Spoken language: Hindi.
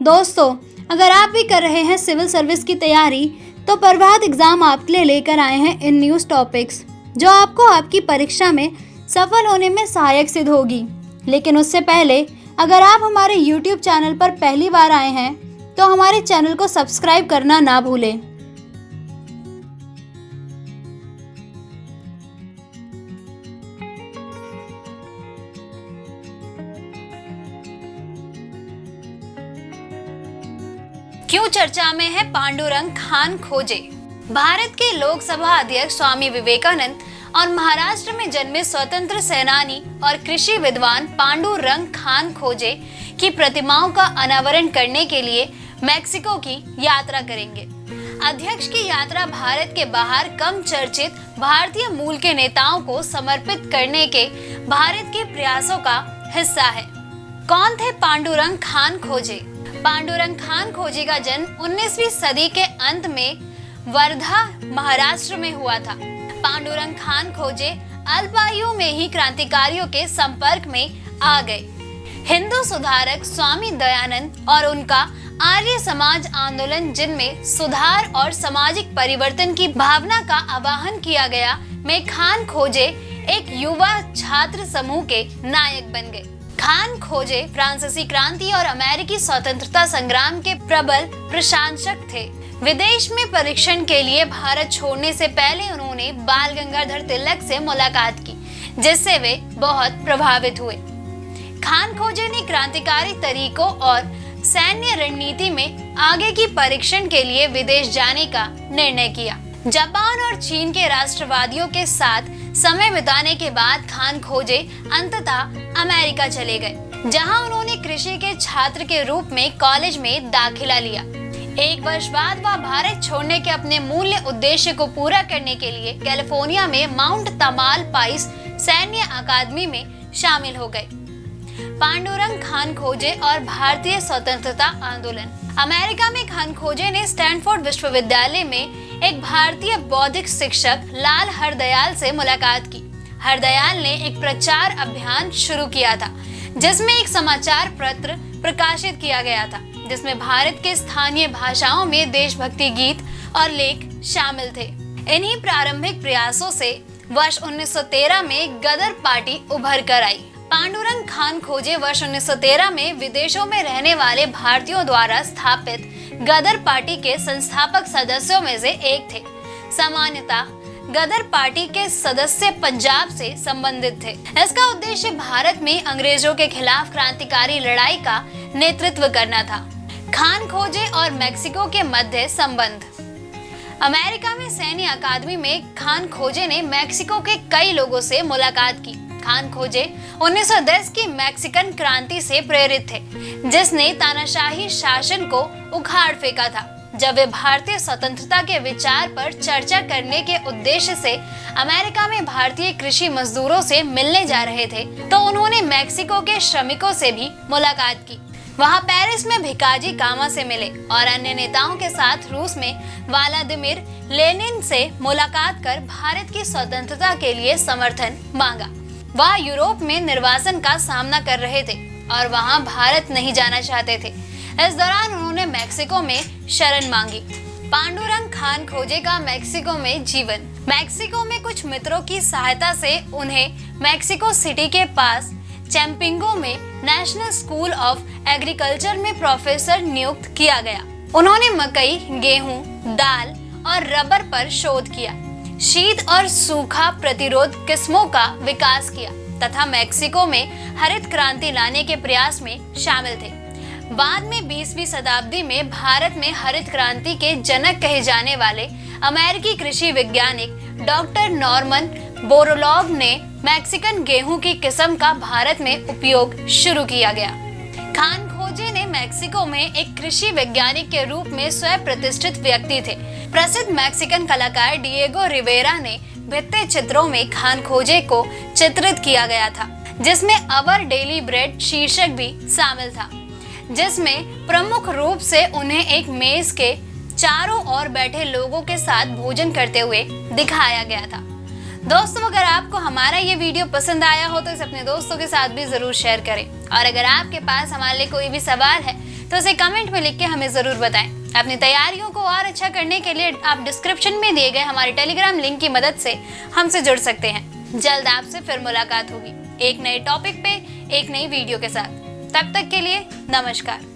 दोस्तों, अगर आप भी कर रहे हैं सिविल सर्विस की तैयारी तो प्रभात एग्जाम आपके लिए लेकर आए हैं इन न्यूज़ टॉपिक्स जो आपको आपकी परीक्षा में सफल होने में सहायक सिद्ध होगी। लेकिन उससे पहले अगर आप हमारे YouTube चैनल पर पहली बार आए हैं तो हमारे चैनल को सब्सक्राइब करना ना भूलें। क्यों चर्चा में है पांडुरंग खान खोजे? भारत के लोकसभा अध्यक्ष स्वामी विवेकानंद और महाराष्ट्र में जन्मे स्वतंत्र सेनानी और कृषि विद्वान पांडुरंग खान खोजे की प्रतिमाओं का अनावरण करने के लिए मैक्सिको की यात्रा करेंगे। अध्यक्ष की यात्रा भारत के बाहर कम चर्चित भारतीय मूल के नेताओं को समर्पित करने के भारत के प्रयासों का हिस्सा है। कौन थे पांडुरंग खान खोजे? पांडुरंग खान खोजे का जन्म 19वीं सदी के अंत में वर्धा, महाराष्ट्र में हुआ था। पांडुरंग खान खोजे अल्पायु में ही क्रांतिकारियों के संपर्क में आ गए। हिंदू सुधारक स्वामी दयानंद और उनका आर्य समाज आंदोलन, जिनमें सुधार और सामाजिक परिवर्तन की भावना का आह्वान किया गया, में खान खोजे एक युवा छात्र समूह के नायक बन गए। खान खोजे फ्रांसीसी क्रांति और अमेरिकी स्वतंत्रता संग्राम के प्रबल प्रशंसक थे। विदेश में परीक्षण के लिए भारत छोड़ने से पहले उन्होंने बाल गंगाधर तिलक से मुलाकात की, जिससे वे बहुत प्रभावित हुए। खान खोजे ने क्रांतिकारी तरीकों और सैन्य रणनीति में आगे की परीक्षण के लिए विदेश जाने का निर्णय किया। जापान और चीन के राष्ट्रवादियों के साथ समय बिताने के बाद खान खोजे अंततः अमेरिका चले गए, जहां उन्होंने कृषि के छात्र के रूप में कॉलेज में दाखिला लिया। एक वर्ष बाद वह भारत छोड़ने के अपने मूल उद्देश्य को पूरा करने के लिए कैलिफोर्निया में माउंट तमालपाइस सैन्य अकादमी में शामिल हो गए। पांडुरंग खान खोजे और भारतीय स्वतंत्रता आंदोलन। अमेरिका में खान खोजे ने स्टैनफोर्ड विश्वविद्यालय में एक भारतीय बौद्धिक शिक्षक लाल हरदयाल से मुलाकात की। हरदयाल ने एक प्रचार अभियान शुरू किया था, जिसमें एक समाचार पत्र प्रकाशित किया गया था, जिसमें भारत के स्थानीय भाषाओं में देशभक्ति गीत और लेख शामिल थे। इन्हीं प्रारंभिक प्रयासों से वर्ष 1913 में गदर पार्टी उभर कर आई। पांडुरंग खान खोजे वर्ष 1913 में विदेशों में रहने वाले भारतीयों द्वारा स्थापित गदर पार्टी के संस्थापक सदस्यों में से एक थे। सामान्यतः गदर पार्टी के सदस्य पंजाब से संबंधित थे। इसका उद्देश्य भारत में अंग्रेजों के खिलाफ क्रांतिकारी लड़ाई का नेतृत्व करना था। खान खोजे और मैक्सिको के मध्य संबंध। अमेरिका में सैन्य अकादमी में खान खोजे ने मैक्सिको के कई लोगों से मुलाकात की। खान खोजे 1910 की मैक्सिकन क्रांति से प्रेरित थे, जिसने तानाशाही शासन को उखाड़ फेंका था। जब वे भारतीय स्वतंत्रता के विचार पर चर्चा करने के उद्देश्य से अमेरिका में भारतीय कृषि मजदूरों से मिलने जा रहे थे, तो उन्होंने मैक्सिको के श्रमिकों से भी मुलाकात की। वहां पेरिस में भिकाजी कामा से मिले और अन्य नेताओं के साथ रूस में व्लादिमीर लेनिन से मुलाकात कर भारत की स्वतंत्रता के लिए समर्थन मांगा। वह यूरोप में निर्वासन का सामना कर रहे थे और वहां भारत नहीं जाना चाहते थे। इस दौरान उन्होंने मैक्सिको में शरण मांगी। पांडुरंग खान खोजे का मैक्सिको में जीवन। मैक्सिको में कुछ मित्रों की सहायता से उन्हें मैक्सिको सिटी के पास चैम्पिंगो में नेशनल स्कूल ऑफ एग्रीकल्चर में प्रोफेसर नियुक्त किया गया। उन्होंने मकई, गेहूं, दाल और रबर पर शोध किया, शीत और सूखा प्रतिरोध किस्मों का विकास किया तथा मैक्सिको में हरित क्रांति लाने के प्रयास में शामिल थे। बाद में 20वीं शताब्दी में भारत में हरित क्रांति के जनक कहे जाने वाले अमेरिकी कृषि वैज्ञानिक डॉक्टर नॉर्मन बोरलॉग ने मैक्सिकन गेहूं की किस्म का भारत में उपयोग शुरू किया गया। खान खोजे ने मैक्सिको में एक कृषि वैज्ञानिक के रूप में स्वयं प्रतिष्ठित व्यक्ति थे। प्रसिद्ध मैक्सिकन कलाकार डिएगो रिवेरा ने भित्ति चित्रों में खान खोजे को चित्रित किया गया था, जिसमें अवर डेली ब्रेड शीर्षक भी शामिल था, जिसमें प्रमुख रूप से उन्हें एक मेज के चारों ओर बैठे लोगों के साथ भोजन करते हुए दिखाया गया था। दोस्तों, अगर आपको हमारा ये वीडियो पसंद आया हो तो इसे अपने दोस्तों के साथ भी जरूर शेयर करें और अगर आपके पास हमारे लिए कोई भी सवाल है तो उसे कमेंट में लिख के हमें जरूर बताएं। अपनी तैयारियों को और अच्छा करने के लिए आप डिस्क्रिप्शन में दिए गए हमारे टेलीग्राम लिंक की मदद से हमसे जुड़ सकते हैं। जल्द आपसे फिर मुलाकात होगी एक नए टॉपिक पे एक नई वीडियो के साथ। तब तक के लिए नमस्कार।